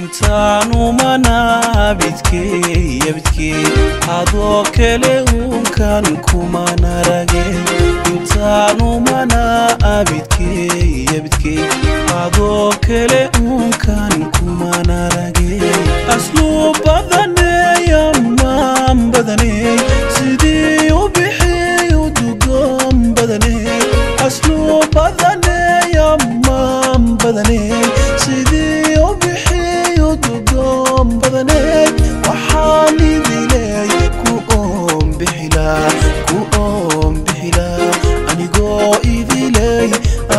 intaanu mana bidkey adoo kale unkan kumana rage intaanu mana bidkey adoo kale unkan kumana rage aslu badanaya man badane sidii u bixiyo dugom badane aslu badanaya man badane sidii u bixiyo dugom badane waxaani dilay ku bixila anigoo idilay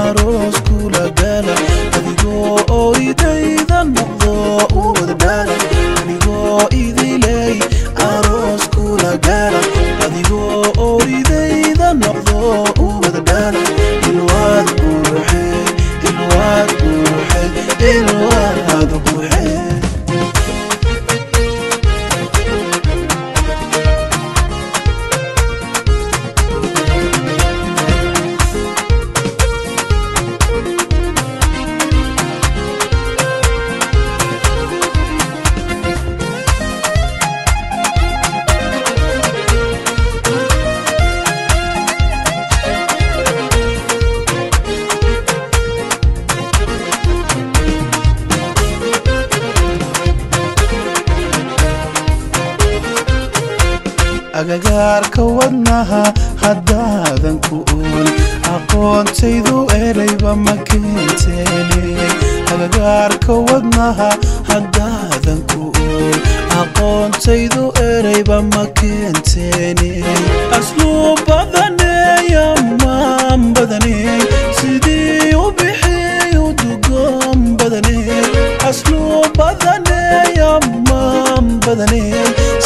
aroos kula gala adigoo oridayda noqdo u wadadhala anigoo idilay aroos kula gala adigoo oridayda noqdo u wadadhala ilwaad quruxe agagaarka wadnaha haddaadan ku ool aqoontaydu erayba ma keenteene agagaarka wadnaha haddaadan ku ool aqoontaydu erayba ma keenteene aslu badaneya maan badane sidii u bixiyo dugom badane aslu badaneya maan badane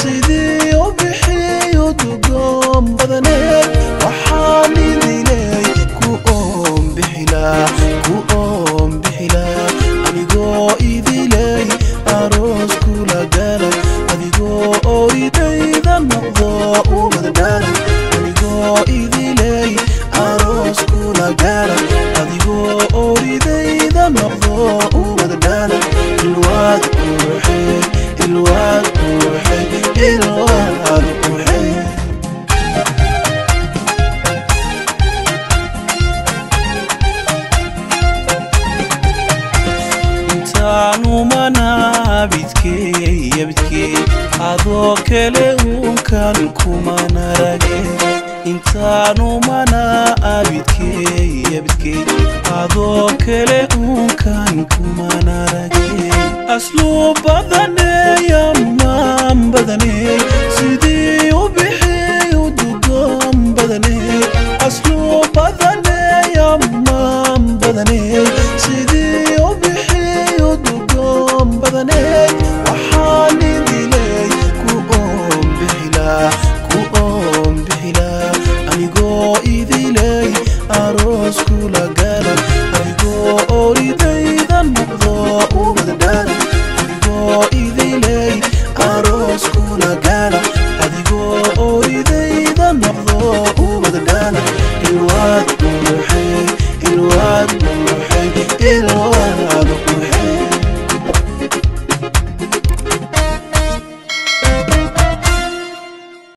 sidii u bixiyo dugom badane waxaani dilay ku bixila anigoo idilay aroos kula gala adigoo oridayda noqdo u wadadhala anigoo idilay aroos kula gala adigoo oridayda noqdo u wadadhala ilwaad quruxe intaanu mana bidkey adoo kale unkan kumana rage intaanu mana bidkey adoo kale unkan kumana rage aslu badaneya man badane sidii u bixiyo dugom badane aslu badaneya man badane sidii u bixiyo dugom badane waxaani dilay ku bixila anigoo idilay aroos kula gala adigoo oridayda noqdo u wadadhala adigoo idilay aroos kula gala adigoo oridayda noqdo u wadadhala ilwaad quruxe